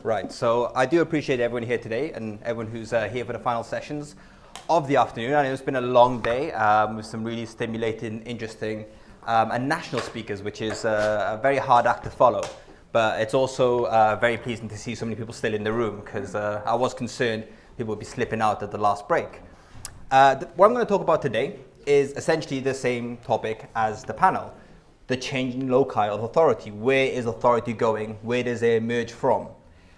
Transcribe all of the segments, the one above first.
Right, so I do appreciate everyone here today and everyone who's here for the final sessions of the afternoon. I know it's been a long day with some really stimulating, interesting and national speakers, which is a very hard act to follow. But it's also very pleasing to see so many people still in the room, because I was concerned people would be slipping out at the last break. What I'm going to talk about today is essentially the same topic as the panel: the changing loci of authority. Where is authority going? Where does it emerge from?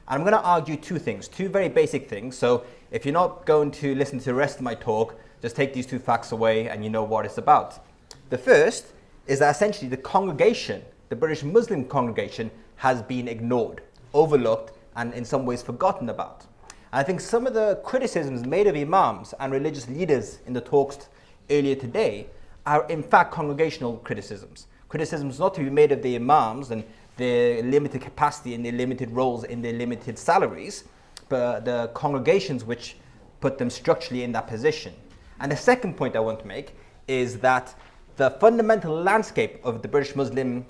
And I'm going to argue two things, two very basic things. So if you're not going to listen to the rest of my talk, just take these two facts away and you know what it's about. The first is that essentially the congregation, the British Muslim congregation, has been ignored, overlooked, and in some ways forgotten about. And I think some of the criticisms made of imams and religious leaders in the talks earlier today are in fact congregational criticisms. Criticisms not to be made of the imams and their limited capacity and their limited roles in their limited salaries, but the congregations which put them structurally in that position. And the second point I want to make is that the fundamental landscape of the British Muslim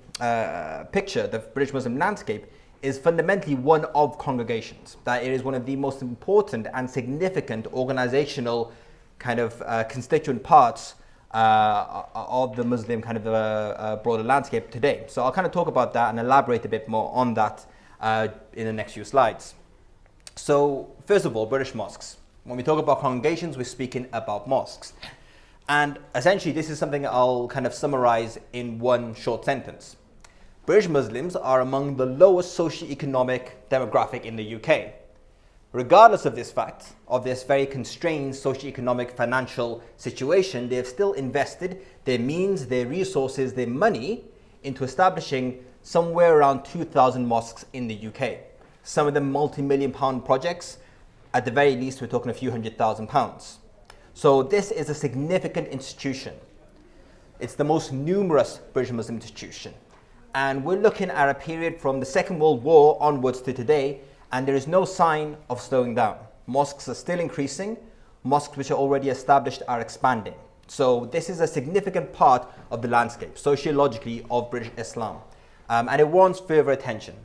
picture, the British Muslim landscape, is fundamentally one of congregations. That it is one of the most important and significant organizational kind of constituent parts of the Muslim kind of broader landscape today. So I'll kind of talk about that and elaborate a bit more on that in the next few slides. So first of all, British mosques. When we talk about congregations, we're speaking about mosques. And essentially this is something I'll kind of summarize in one short sentence. British Muslims are among the lowest socio-economic demographic in the UK. Regardless of this fact, of this very constrained socio-economic financial situation, they have still invested their means, their resources, their money into establishing somewhere around 2,000 mosques in the UK. Some of them multi-million pound projects. At the very least, we're talking a few £100,000. So this is a significant institution. It's the most numerous British Muslim institution. And we're looking at a period from the Second World War onwards to today, and there is no sign of slowing down. Mosques are still increasing. Mosques which are already established are expanding. So this is a significant part of the landscape, sociologically, of British Islam. And it warrants further attention.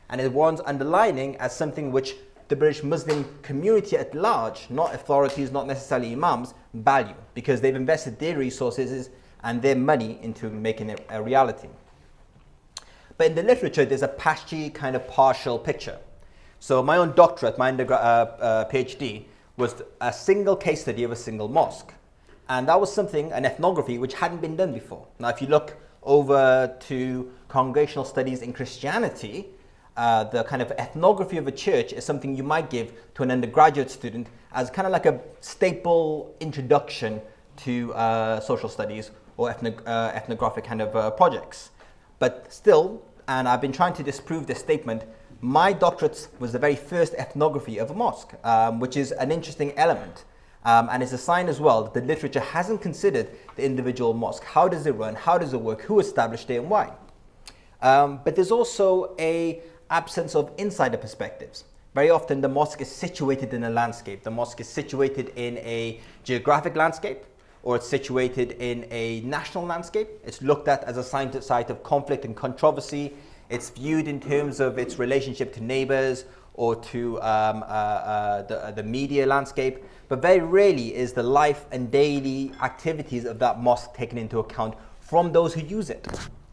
And it warrants underlining as something which the British Muslim community at large, not authorities, not necessarily imams, value, because they've invested their resources and their money into making it a reality. But in the literature, there's a patchy, kind of partial picture. So my own doctorate, my PhD, was a single case study of a single mosque. And that was something, an ethnography, which hadn't been done before. Now, if you look over to congregational studies in Christianity, the kind of ethnography of a church is something you might give to an undergraduate student as kind of like a staple introduction to social studies or ethnographic kind of projects. But still, and I've been trying to disprove this statement, my doctorate was the very first ethnography of a mosque, which is an interesting element. And it's a sign as well that the literature hasn't considered the individual mosque. How does it run? How does it work? Who established it and why? But there's also an absence of insider perspectives. Very often the mosque is situated in a landscape. The mosque is situated in a geographic landscape, or it's situated in a national landscape. It's looked at as a site of conflict and controversy. It's viewed in terms of its relationship to neighbors or to the media landscape, but very rarely is the life and daily activities of that mosque taken into account from those who use it.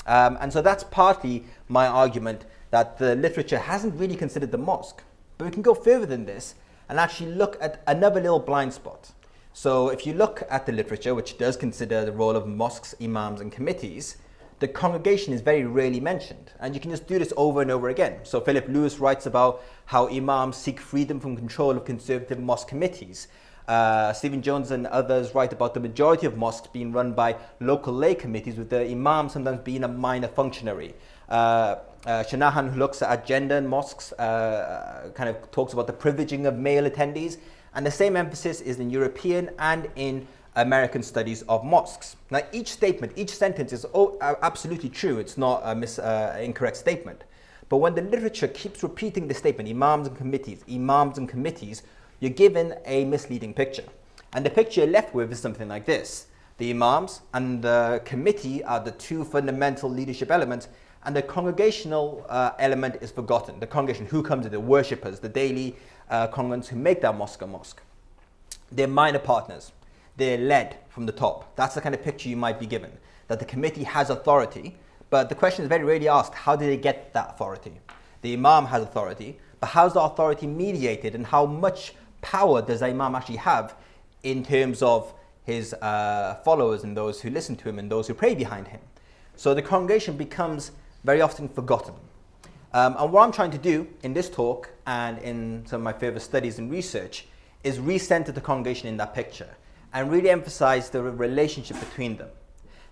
And so that's partly my argument, that the literature hasn't really considered the mosque. But we can go further than this and actually look at another little blind spot. So if you look at the literature, which does consider the role of mosques, imams, and committees, the congregation is very rarely mentioned. And you can just do this over and over again. So Philip Lewis writes about how imams seek freedom from control of conservative mosque committees. Stephen Jones and others write about the majority of mosques being run by local lay committees, with the imam sometimes being a minor functionary. Shanahan, who looks at gender in mosques, kind of talks about the privileging of male attendees. And the same emphasis is in European and in American studies of mosques. Now, each statement, each sentence is absolutely true. It's not an incorrect statement. But when the literature keeps repeating the statement, imams and committees, you're given a misleading picture. And the picture you're left with is something like this. The Imams and the committee are the two fundamental leadership elements, and the congregational element is forgotten. The congregation, who comes to the worshippers, the daily congregants who make that mosque a mosque. They're minor partners. They're led from the top. That's the kind of picture you might be given, that the committee has authority, but the question is very rarely asked, how do they get that authority? The Imam has authority, but how's the authority mediated, and how much power does the Imam actually have in terms of his followers and those who listen to him and those who pray behind him? So the congregation becomes very often forgotten. And what I'm trying to do in this talk and in some of my further studies and research is recenter the congregation in that picture and really emphasize the relationship between them.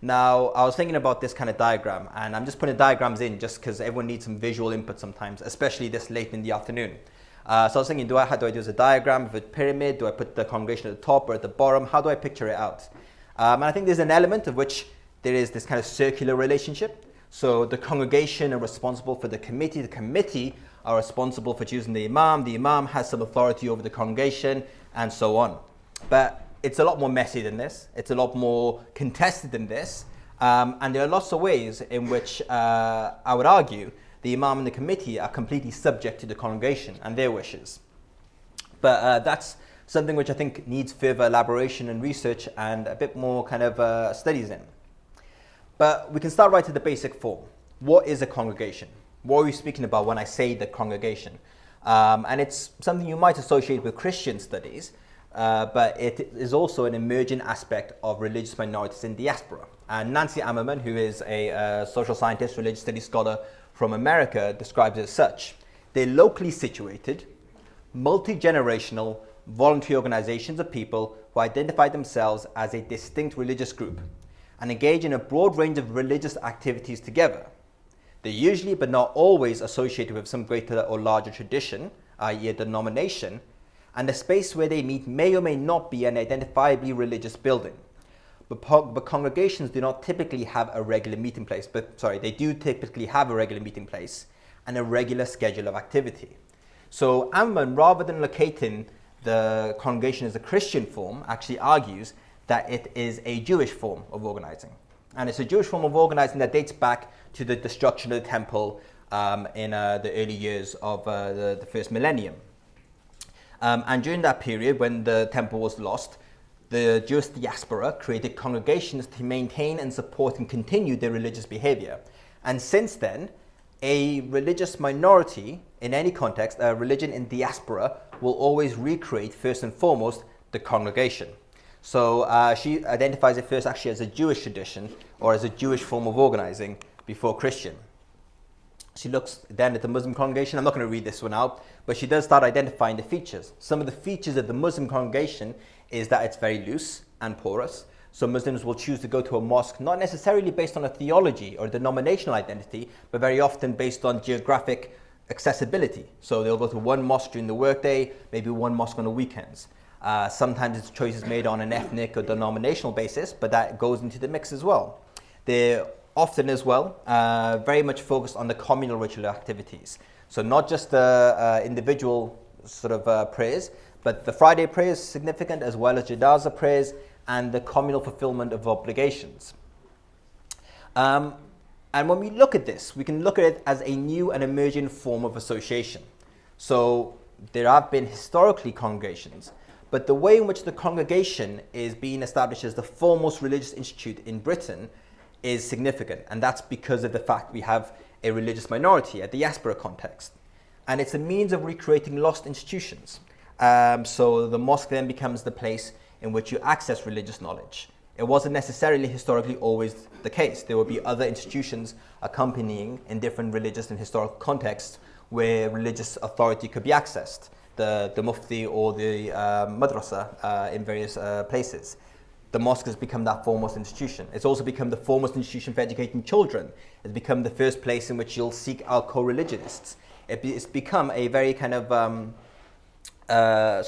Now, I was thinking about this kind of diagram, and I'm just putting diagrams in just because everyone needs some visual input sometimes, especially this late in the afternoon. So I was thinking, how do I do as a diagram of a pyramid? Do I put the congregation at the top or at the bottom? How do I picture it out? And I think there's an element of which there is this kind of circular relationship. So the congregation are responsible for the committee are responsible for choosing the Imam has some authority over the congregation, and so on. But it's a lot more messy than this. It's a lot more contested than this. And there are lots of ways in which I would argue the Imam and the committee are completely subject to the congregation and their wishes. But that's something which I think needs further elaboration and research and a bit more kind of studies in. But we can start right to the basic form. What is a congregation? What are we speaking about when I say the congregation? And it's something you might associate with Christian studies, but it is also an emerging aspect of religious minorities in diaspora. And Nancy Ammerman, who is a social scientist, religious studies scholar from America, describes it as such. They're locally situated, multi-generational, voluntary organizations of people who identify themselves as a distinct religious group and engage in a broad range of religious activities together. They're usually, but not always, associated with some greater or larger tradition, i.e. a denomination, and the space where they meet may or may not be an identifiably religious building. But congregations do not typically have a regular meeting place, they do typically have a regular meeting place and a regular schedule of activity. So Amman, rather than locating the congregation as a Christian form, actually argues that it is a Jewish form of organizing. And it's a Jewish form of organizing that dates back to the destruction of the temple in the early years of the first millennium. And during that period, when the temple was lost, the Jewish diaspora created congregations to maintain and support and continue their religious behavior. And since then, a religious minority in any context, a religion in diaspora, will always recreate first and foremost the congregation. So she identifies it first actually as a Jewish tradition or as a Jewish form of organizing before Christian. She looks then at the Muslim congregation. I'm not going to read this one out, but she does start identifying the features. Some of the features of the Muslim congregation is that it's very loose and porous. So Muslims will choose to go to a mosque not necessarily based on a theology or denominational identity, but very often based on geographic accessibility. So they'll go to one mosque during the workday, maybe one mosque on the weekends. Sometimes it's choices made on an ethnic or denominational basis, but that goes into the mix as well. They're often as well very much focused on the communal ritual activities. So not just the individual sort of prayers, but the Friday prayer is significant, as well as Janaza prayers and the communal fulfillment of obligations. And when we look at this, we can look at it as a new and emerging form of association. So there have been historically congregations, but the way in which the congregation is being established as the foremost religious institute in Britain is significant, and that's because of the fact we have a religious minority, a diaspora context. And it's a means of recreating lost institutions. So the mosque then becomes the place in which you access religious knowledge. It wasn't necessarily historically always the case. There would be other institutions accompanying in different religious and historical contexts where religious authority could be accessed, the mufti or the madrasa in various places. The mosque has become that foremost institution. It's also become the foremost institution for educating children. It's become the first place in which you'll seek out co-religionists. It's become a very kind of a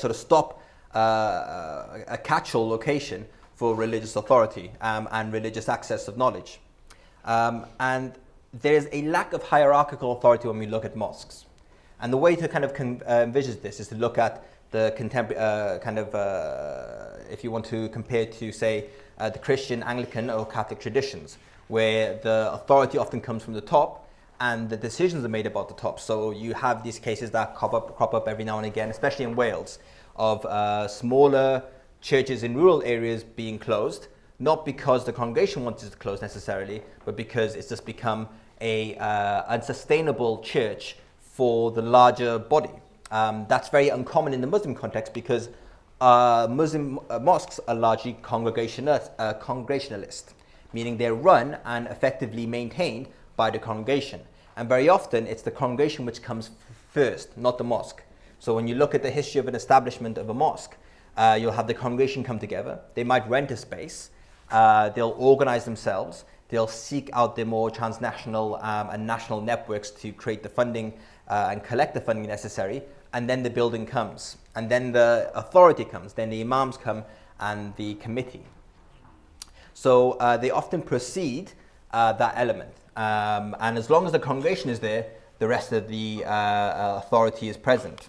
catch-all location for religious authority and religious access of knowledge. And there's a lack of hierarchical authority when we look at mosques. And the way to kind of envisage this is to look at the contemporary if you want to compare it to, say, the Christian, Anglican, or Catholic traditions, where the authority often comes from the top and the decisions are made about the top. So you have these cases that crop up every now and again, especially in Wales, of smaller churches in rural areas being closed, not because the congregation wanted to close necessarily, but because it's just become a unsustainable church for the larger body. That's very uncommon in the Muslim context because Muslim mosques are largely congregationalist, meaning they're run and effectively maintained by the congregation. And very often it's the congregation which comes first, not the mosque. So when you look at the history of an establishment of a mosque, you'll have the congregation come together. They might rent a space. They'll organize themselves. They'll seek out the more transnational and national networks to create the funding and collect the funding necessary. And then the building comes. And then the authority comes. Then the Imams come and the committee. So they often precede that element. And as long as the congregation is there, the rest of the authority is present.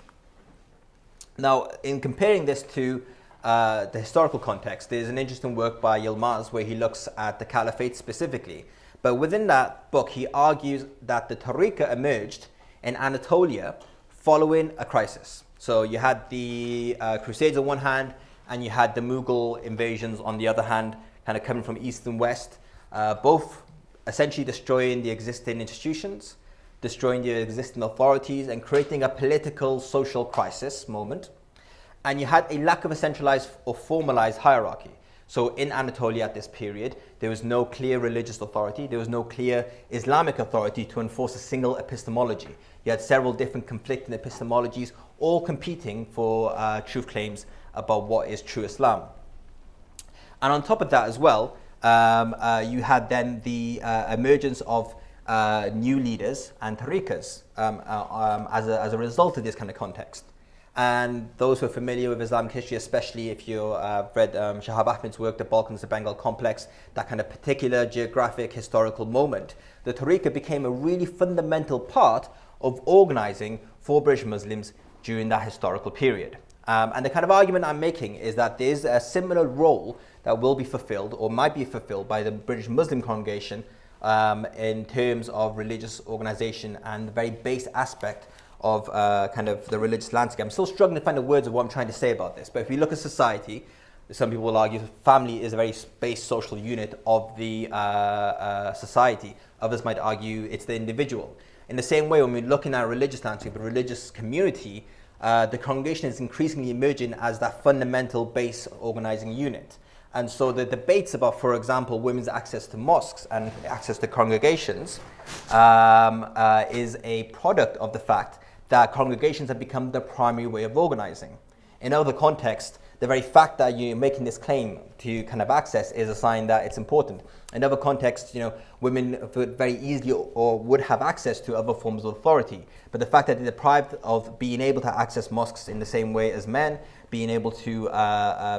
Now, in comparing this to the historical context, there's an interesting work by Imams where he looks at the caliphate specifically. But within that book, he argues that the tariqah emerged in Anatolia following a crisis. So you had the Crusades on one hand, and you had the Mughal invasions on the other hand, kind of coming from east and west, both essentially destroying the existing institutions, destroying the existing authorities, and creating a political, social crisis moment. And you had a lack of a centralized or formalized hierarchy. So in Anatolia at this period, there was no clear religious authority, there was no clear Islamic authority to enforce a single epistemology. You had several different conflicting epistemologies, all competing for truth claims about what is true Islam. And on top of that as well, you had then the emergence of new leaders and tariqas as a result of this kind of context. And those who are familiar with Islamic history, especially if you've read Shahab Ahmed's work, The Balkans, the Bengal Complex, that kind of particular geographic historical moment, the tariqah became a really fundamental part of organizing for British Muslims during that historical period. And the kind of argument I'm making is that there's a similar role that will be fulfilled or might be fulfilled by the British Muslim congregation in terms of religious organization and the very base aspect of kind of the religious landscape. I'm still struggling to find the words of what I'm trying to say about this, but if we look at society, some people will argue family is a very base social unit of the society. Others might argue it's the individual. In the same way, when we're looking at a religious landscape, a religious community, the congregation is increasingly emerging as that fundamental base organizing unit. And so the debates about, for example, women's access to mosques and access to congregations is a product of the fact that congregations have become the primary way of organizing. In other contexts, the very fact that you're making this claim to kind of access is a sign that it's important. In other contexts, women would very easily or would have access to other forms of authority. But the fact that they're deprived of being able to access mosques in the same way as men, being able to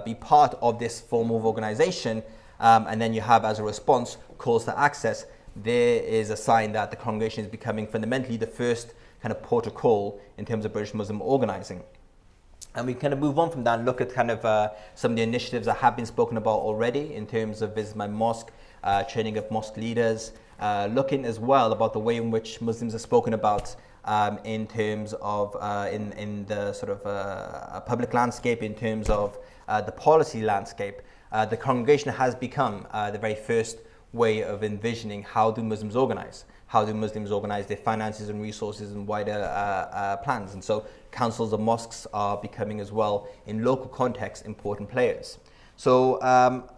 be part of this form of organization, and then you have as a response calls to access, there is a sign that the congregation is becoming fundamentally the first kind of port of call in terms of British Muslim organizing. And we kind of move on from that and look at kind of some of the initiatives that have been spoken about already in terms of Visit My Mosque, training of mosque leaders, looking as well about the way in which Muslims are spoken about in terms of in the sort of public landscape, in terms of the policy landscape. The congregation has become the very first way of envisioning how do Muslims organize. How do Muslims organize their finances and resources and wider plans? And so councils of mosques are becoming as well, in local contexts, important players. So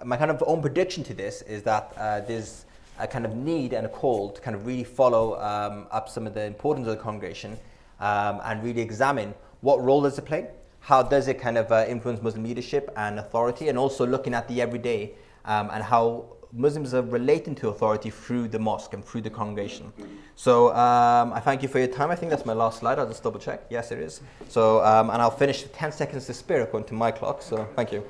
my kind of own prediction to this is that there's a kind of need and a call to kind of really follow up some of the importance of the congregation and really examine what role does it play, how does it kind of influence Muslim leadership and authority, and also looking at the everyday and how Muslims are relating to authority through the mosque and through the congregation. So I thank you for your time. I think that's my last slide. I'll just double check. Yes, it is. So, and I'll finish 10 seconds to spare according to my clock. So thank you.